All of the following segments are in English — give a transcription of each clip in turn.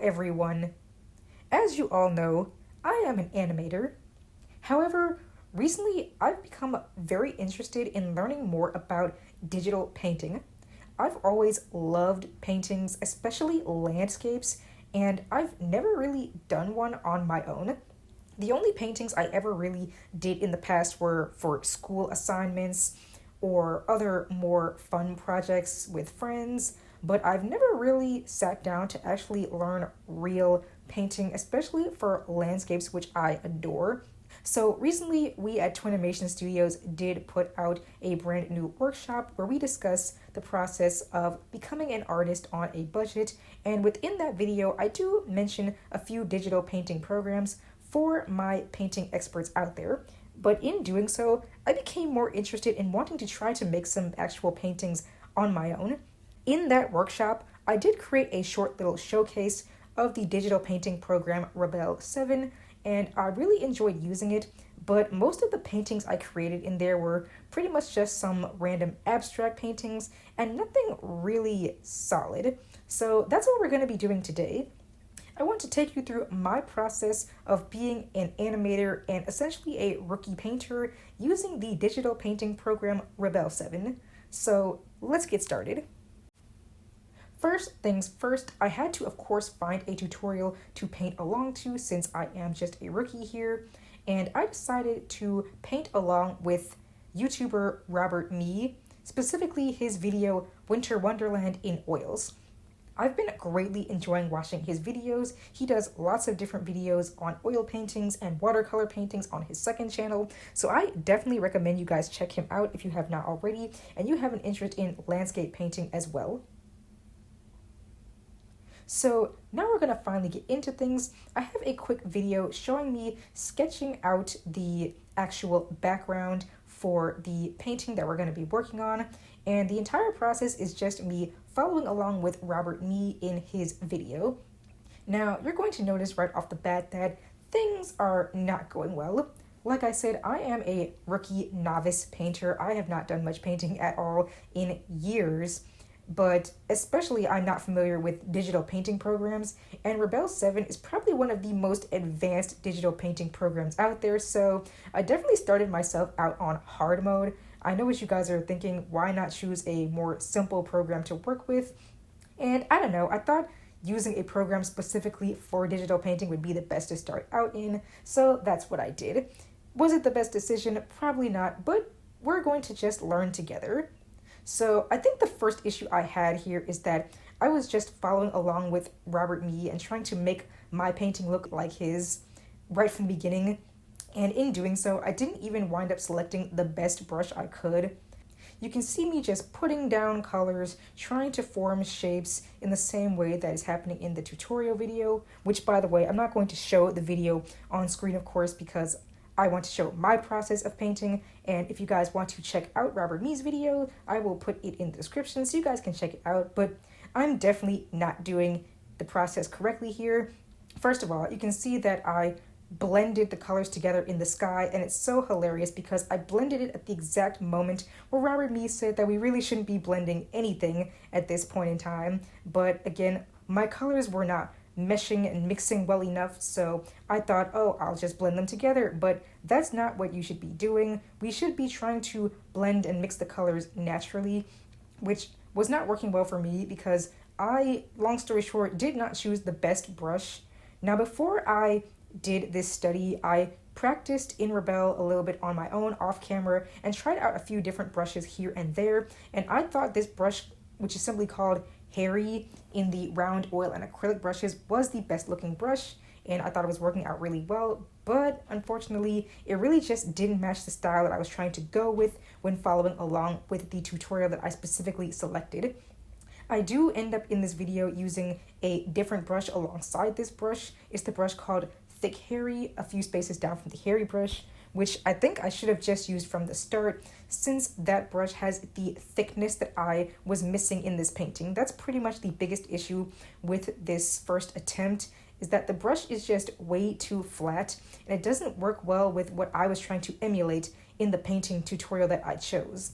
everyone. As you all know, I am an animator. However, recently I've become very interested in learning more about digital painting. I've always loved paintings, especially landscapes, and I've never really done one on my own. The only paintings I ever really did in the past were for school assignments or other more fun projects with friends, but I've never really sat down to actually learn real painting, especially for landscapes, which I adore. So recently, we at Twinimation Studios did put out a brand new workshop where we discuss the process of becoming an artist on a budget. And within that video, I do mention a few digital painting programs for my painting experts out there. But in doing so, I became more interested in wanting to try to make some actual paintings on my own. In that workshop, I did create a short little showcase of the digital painting program Rebelle 7, and I really enjoyed using it, but most of the paintings I created in there were pretty much just some random abstract paintings and nothing really solid. So that's what we're going to be doing today. I want to take you through my process of being an animator and essentially a rookie painter using the digital painting program Rebelle 7. So let's get started. First things first, I had to, of course, find a tutorial to paint along to since I am just a rookie here, and I decided to paint along with YouTuber Robert Mee, specifically his video Winter Wonderland in Oils. I've been greatly enjoying watching his videos. He does lots of different videos on oil paintings and watercolor paintings on his second channel, so I definitely recommend you guys check him out if you have not already, and you have an interest in landscape painting as well. So now we're going to finally get into things. I have a quick video showing me sketching out the actual background for the painting that we're going to be working on. And the entire process is just me following along with Robert Mee in his video. Now, you're going to notice right off the bat that things are not going well. Like I said, I am a rookie novice painter. I have not done much painting at all in years. But especially I'm not familiar with digital painting programs, and Rebelle 7 is probably one of the most advanced digital painting programs out there, so I definitely started myself out on hard mode. I know what you guys are thinking, why not choose a more simple program to work with? And I don't know, I thought using a program specifically for digital painting would be the best to start out in, so that's what I did. Was it the best decision? Probably not, but we're going to just learn together. So I think the first issue I had here is that I was just following along with Robert Mee and trying to make my painting look like his right from the beginning. And in doing so, I didn't even wind up selecting the best brush I could. You can see me just putting down colors, trying to form shapes in the same way that is happening in the tutorial video, which, by the way, I'm not going to show the video on screen, of course, because I want to show my process of painting, and if you guys want to check out Robert Mee's video, I will put it in the description so you guys can check it out, but I'm definitely not doing the process correctly here. First of all, you can see that I blended the colors together in the sky, and it's so hilarious because I blended it at the exact moment where Robert Mee said that we really shouldn't be blending anything at this point in time, but again, my colors were not meshing and mixing well enough, so I thought, oh, I'll just blend them together, but that's not what you should be doing. We should be trying to blend and mix the colors naturally, which was not working well for me because I, long story short, did not choose the best brush. Now, before I did this study, I practiced in Rebelle a little bit on my own off camera and tried out a few different brushes here and there, and I thought this brush, which is simply called Harry in the round oil and acrylic brushes, was the best looking brush, and I thought it was working out really well, but unfortunately it really just didn't match the style that I was trying to go with when following along with the tutorial that I specifically selected. I do end up in this video using a different brush alongside this brush. It's the brush called Thick Harry, a few spaces down from the Harry brush, which I think I should have just used from the start since that brush has the thickness that I was missing in this painting. That's pretty much the biggest issue with this first attempt, is that the brush is just way too flat and it doesn't work well with what I was trying to emulate in the painting tutorial that I chose.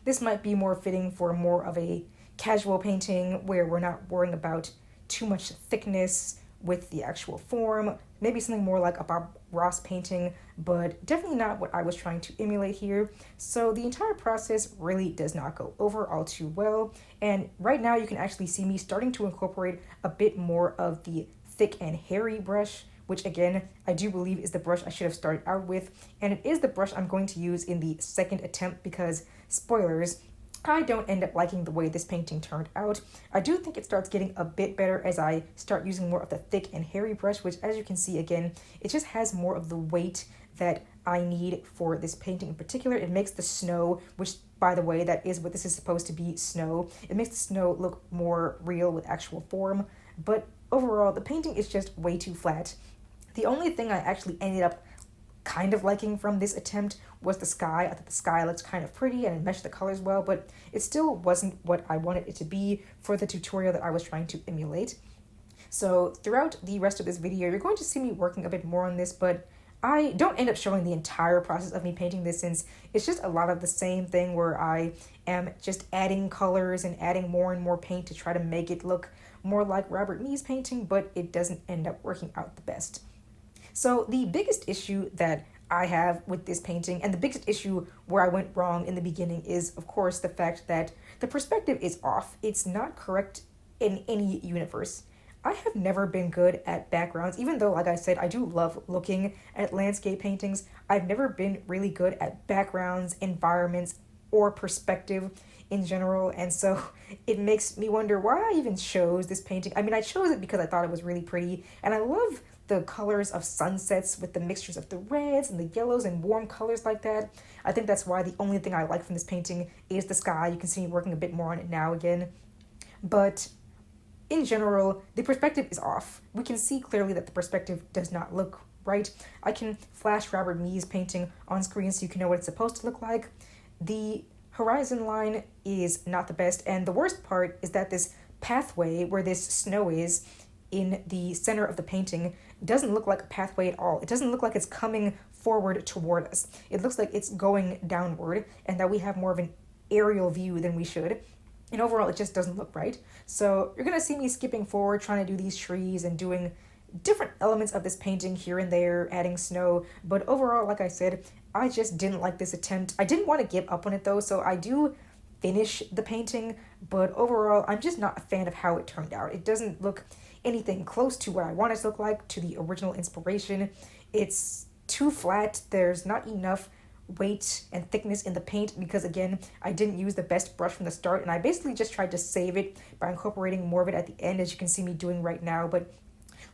This might be more fitting for more of a casual painting where we're not worrying about too much thickness with the actual form. Maybe something more like a Bob Ross painting, but definitely not what I was trying to emulate here. So the entire process really does not go over all too well. And right now you can actually see me starting to incorporate a bit more of the thick and hairy brush, which again, I do believe is the brush I should have started out with. And it is the brush I'm going to use in the second attempt because, spoilers, I don't end up liking the way this painting turned out. I do think it starts getting a bit better as I start using more of the thick and hairy brush, which, as you can see again, it just has more of the weight that I need for this painting in particular. It makes the snow, which, by the way, that is what this is supposed to be, snow. It makes the snow look more real with actual form, but overall, the painting is just way too flat. The only thing I actually ended up kind of liking from this attempt was the sky. I thought the sky looked kind of pretty and it meshed the colors well, but it still wasn't what I wanted it to be for the tutorial that I was trying to emulate. So throughout the rest of this video, you're going to see me working a bit more on this, but I don't end up showing the entire process of me painting this since it's just a lot of the same thing where I am just adding colors and adding more and more paint to try to make it look more like Robert Mee's painting, but it doesn't end up working out the best. So the biggest issue that I have with this painting, and the biggest issue where I went wrong in the beginning, is of course the fact that the perspective is off. It's not correct in any universe. I have never been good at backgrounds, even though, like I said, I do love looking at landscape paintings. I've never been really good at backgrounds, environments, or perspective in general, and so it makes me wonder why I even chose this painting. I mean, I chose it because I thought it was really pretty, and I love the colors of sunsets with the mixtures of the reds and the yellows and warm colors like that. I think that's why the only thing I like from this painting is the sky. You can see me working a bit more on it now again. But in general, the perspective is off. We can see clearly that the perspective does not look right. I can flash Robert Mee's painting on screen so you can know what it's supposed to look like. The horizon line is not the best, and the worst part is that this pathway where this snow is in the center of the painting doesn't look like a pathway at all. It doesn't look like it's coming forward toward us. It looks like it's going downward and that we have more of an aerial view than we should. And overall, it just doesn't look right. So you're going to see me skipping forward, trying to do these trees and doing different elements of this painting here and there, adding snow. But overall, like I said, I just didn't like this attempt. I didn't want to give up on it though, so I do finish the painting. But overall, I'm just not a fan of how it turned out. It doesn't look anything close to what I want it to look like, to the original inspiration. It's too flat. There's not enough weight and thickness in the paint because, again, I didn't use the best brush from the start, and I basically just tried to save it by incorporating more of it at the end, as you can see me doing right now. But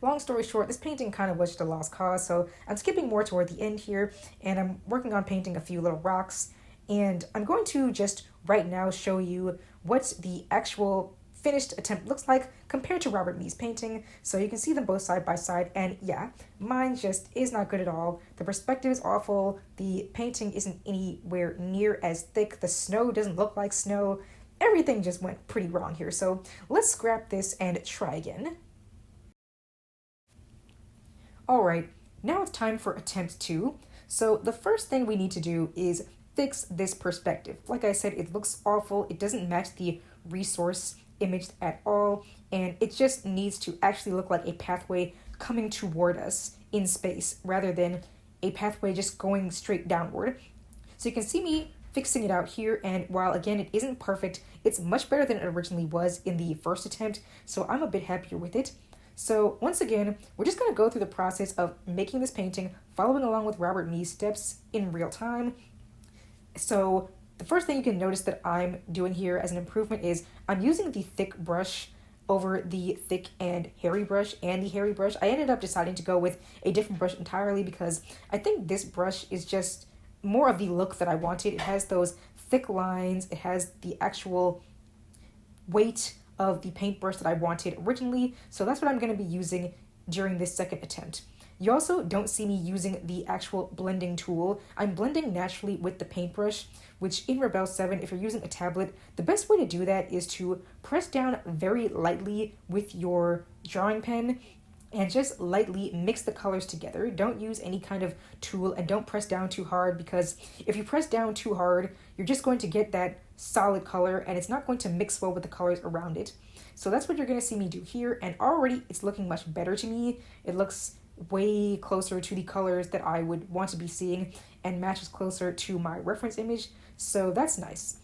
long story short, this painting kind of was just a lost cause, so I'm skipping more toward the end here, and I'm working on painting a few little rocks, and I'm going to just right now show you what the actual finished attempt looks like compared to Robert Mee's painting, so you can see them both side by side. And yeah, mine just is not good at all. The perspective is awful. The painting isn't anywhere near as thick. The snow doesn't look like snow. Everything just went pretty wrong here. So let's scrap this and try again. All right, now it's time for attempt 2. So the first thing we need to do is fix this perspective. Like I said, it looks awful. It doesn't match the resource imaged at all, and it just needs to actually look like a pathway coming toward us in space rather than a pathway just going straight downward. So you can see me fixing it out here, and while again it isn't perfect, it's much better than it originally was in the first attempt, so I'm a bit happier with it. So once again, we're just going to go through the process of making this painting, following along with Robert Mee's steps in real time. So the first thing you can notice that I'm doing here as an improvement is I'm using the thick brush over the thick and hairy brush and the hairy brush. I ended up deciding to go with a different brush entirely because I think this brush is just more of the look that I wanted. It has those thick lines. It has the actual weight of the paintbrush that I wanted originally. So that's what I'm going to be using during this second attempt. You also don't see me using the actual blending tool. I'm blending naturally with the paintbrush, which in Rebelle 7, if you're using a tablet, the best way to do that is to press down very lightly with your drawing pen and just lightly mix the colors together. Don't use any kind of tool and don't press down too hard, because if you press down too hard, you're just going to get that solid color and it's not going to mix well with the colors around it. So that's what you're going to see me do here, and already it's looking much better to me. It looks way closer to the colors that I would want to be seeing and matches closer to my reference image, so that's nice.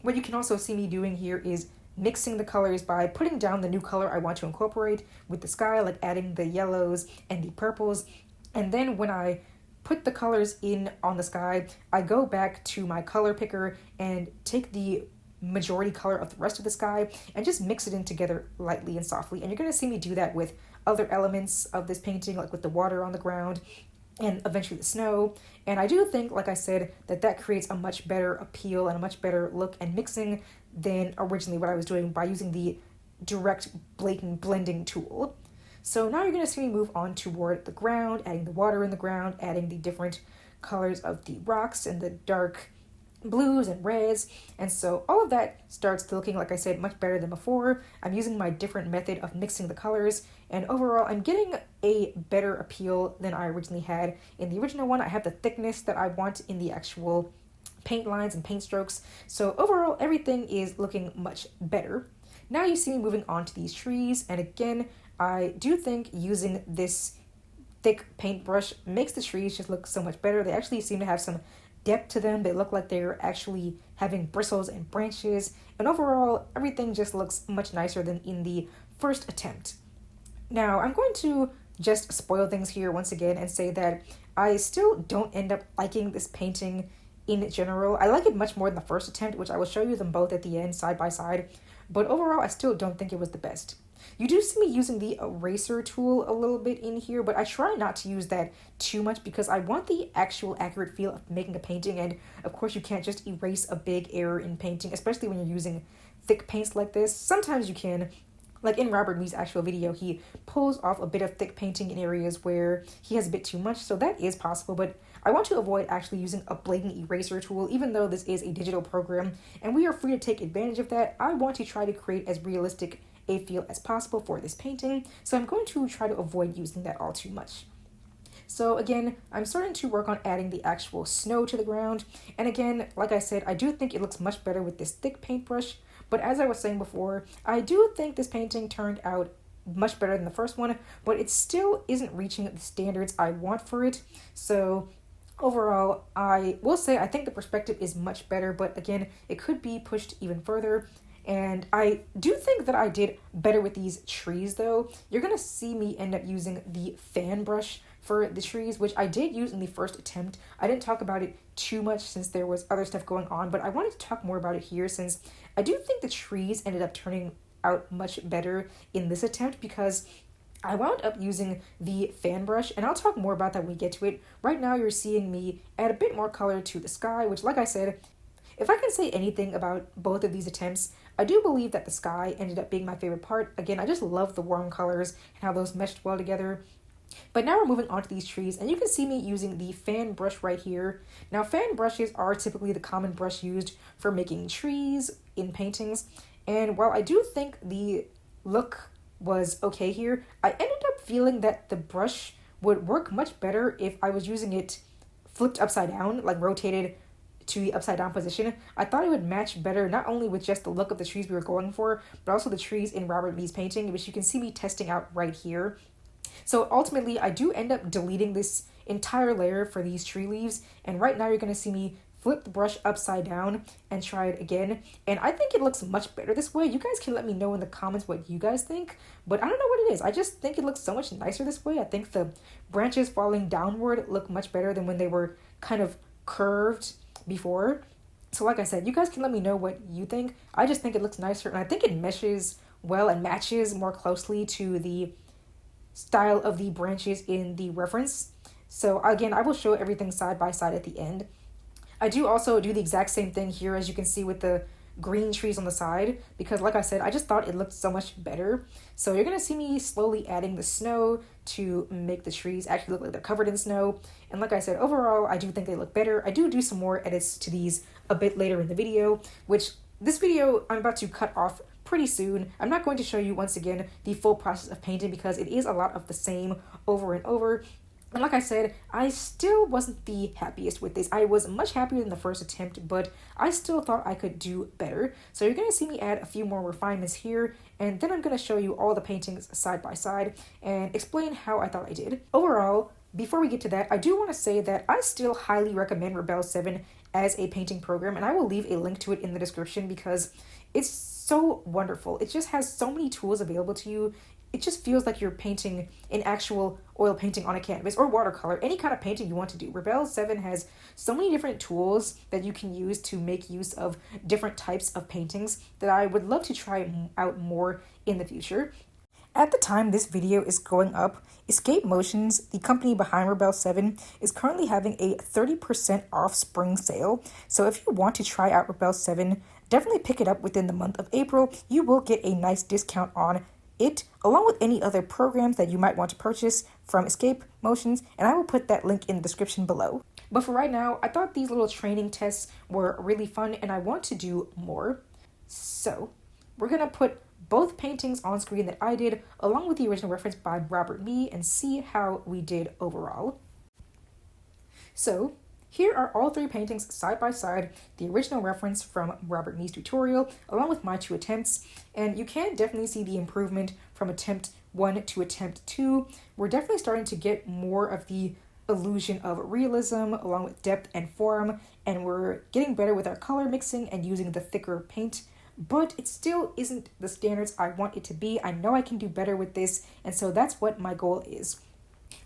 What you can also see me doing here is mixing the colors by putting down the new color I want to incorporate with the sky, like adding the yellows and the purples, and then when I put the colors in on the sky, I go back to my color picker and take the majority color of the rest of the sky and just mix it in together lightly and softly. And you're going to see me do that with other elements of this painting, like with the water on the ground and eventually the snow. And I do think, like I said, that creates a much better appeal and a much better look and mixing than originally what I was doing by using the direct blatant blending tool. So now you're going to see me move on toward the ground, adding the water in the ground, adding the different colors of the rocks and the dark blues and reds, and so all of that starts looking, like I said, much better than before. I'm using my different method of mixing the colors, and overall I'm getting a better appeal than I originally had. In the original one, I have the thickness that I want in the actual paint lines and paint strokes, so overall everything is looking much better. Now you see me moving on to these trees, and again, I do think using this thick paintbrush makes the trees just look so much better. They actually seem to have some depth to them. They look like they're actually having bristles and branches, and overall everything just looks much nicer than in the first attempt. Now I'm going to just spoil things here once again and say that I still don't end up liking this painting in general. I like it much more than the first attempt, which I will show you them both at the end side by side, but overall I still don't think it was the best. You do see me using the eraser tool a little bit in here, but I try not to use that too much because I want the actual accurate feel of making a painting, and of course you can't just erase a big error in painting, especially when you're using thick paints like this. Sometimes you can, like in Robert Mee's actual video, he pulls off a bit of thick painting in areas where he has a bit too much, so that is possible, but I want to avoid actually using a blatant eraser tool, even though this is a digital program, and we are free to take advantage of that. I want to try to create as realistic a feel as possible for this painting, so I'm going to try to avoid using that all too much. So again, I'm starting to work on adding the actual snow to the ground, and again, like I said, I do think it looks much better with this thick paintbrush, but as I was saying before, I do think this painting turned out much better than the first one, but it still isn't reaching the standards I want for it. So overall, I will say I think the perspective is much better, but again, it could be pushed even further. And I do think that I did better with these trees, though. You're going to see me end up using the fan brush for the trees, which I did use in the first attempt. I didn't talk about it too much since there was other stuff going on, but I wanted to talk more about it here since I do think the trees ended up turning out much better in this attempt because I wound up using the fan brush, and I'll talk more about that when we get to it. Right now, you're seeing me add a bit more color to the sky, which, like I said, if I can say anything about both of these attempts, I do believe that the sky ended up being my favorite part. Again, I just love the warm colors and how those meshed well together. But now we're moving on to these trees, and you can see me using the fan brush right here. Now, fan brushes are typically the common brush used for making trees in paintings, and while I do think the look was okay here, I ended up feeling that the brush would work much better if I was using it flipped upside down, like rotated to the upside down position. I thought it would match better not only with just the look of the trees we were going for, but also the trees in Robert Mee's painting, which you can see me testing out right here. So ultimately, I do end up deleting this entire layer for these tree leaves, and right now you're going to see me flip the brush upside down and try it again, and I think it looks much better this way. You guys can let me know in the comments what you guys think, but I don't know what it is. I just think it looks so much nicer this way. I think the branches falling downward look much better than when they were kind of curved before. So like I said, you guys can let me know what you think. I just think it looks nicer, and I think it meshes well and matches more closely to the style of the branches in the reference. So again, I will show everything side by side at the end. I do also do the exact same thing here, as you can see, with the green trees on the side, because like I said, I just thought it looked so much better. So you're going to see me slowly adding the snow to make the trees actually look like they're covered in snow. And like I said, overall, I do think they look better. I do some more edits to these a bit later in the video, which this video I'm about to cut off pretty soon. I'm not going to show you once again the full process of painting because it is a lot of the same over and over. And like I said, I still wasn't the happiest with this. I was much happier than the first attempt, but I still thought I could do better. So you're going to see me add a few more refinements here, and then I'm going to show you all the paintings side by side and explain how I thought I did. Overall, before we get to that, I do want to say that I still highly recommend Rebelle 7 as a painting program, and I will leave a link to it in the description because it's so wonderful. It just has so many tools available to you. It just feels like you're painting an actual oil painting on a canvas or watercolor, any kind of painting you want to do. Rebelle 7 has so many different tools that you can use to make use of different types of paintings that I would love to try out more in the future. At the time this video is going up, Escape Motions, the company behind Rebelle 7, is currently having a 30% off spring sale. So if you want to try out Rebelle 7, definitely pick it up within the month of April. You will get a nice discount on it, along with any other programs that you might want to purchase from Escape Motions, and I will put that link in the description below. But for right now, I thought these little training tests were really fun, and I want to do more. So, we're going to put both paintings on screen that I did, along with the original reference by Robert Mee, and see how we did overall. So, here are all three paintings side by side, the original reference from Robert Mee's tutorial, along with my 2 attempts, and you can definitely see the improvement from attempt 1 to attempt 2. We're definitely starting to get more of the illusion of realism, along with depth and form, and we're getting better with our color mixing and using the thicker paint, but it still isn't the standards I want it to be. I know I can do better with this, and so that's what my goal is.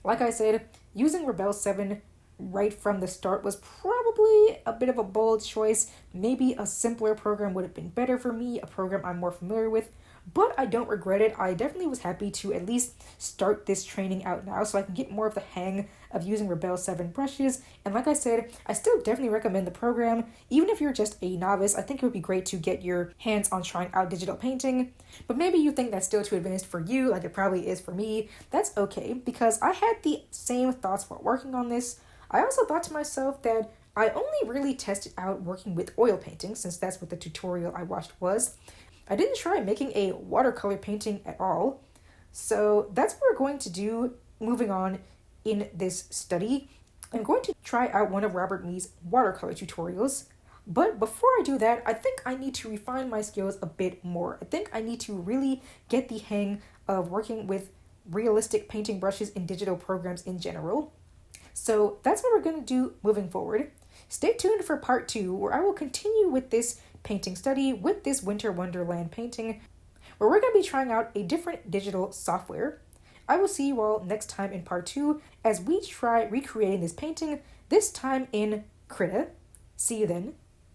Like I said, using Rebelle 7 right from the start was probably a bit of a bold choice. Maybe a simpler program would have been better for me, a program I'm more familiar with, but I don't regret it. I definitely was happy to at least start this training out now so I can get more of the hang of using Rebelle 7 brushes. And like I said, I still definitely recommend the program. Even if you're just a novice, I think it would be great to get your hands on trying out digital painting. But maybe you think that's still too advanced for you, like it probably is for me. That's okay, because I had the same thoughts while working on this. I also thought to myself that I only really tested out working with oil painting, since that's what the tutorial I watched was. I didn't try making a watercolor painting at all. So that's what we're going to do moving on in this study. I'm going to try out one of Robert Mee's watercolor tutorials. But before I do that, I think I need to refine my skills a bit more. I think I need to really get the hang of working with realistic painting brushes in digital programs in general. So that's what we're going to do moving forward. Stay tuned for part 2, where I will continue with this painting study with this Winter Wonderland painting, where we're going to be trying out a different digital software. I will see you all next time in part 2 as we try recreating this painting, this time in Krita. See you then.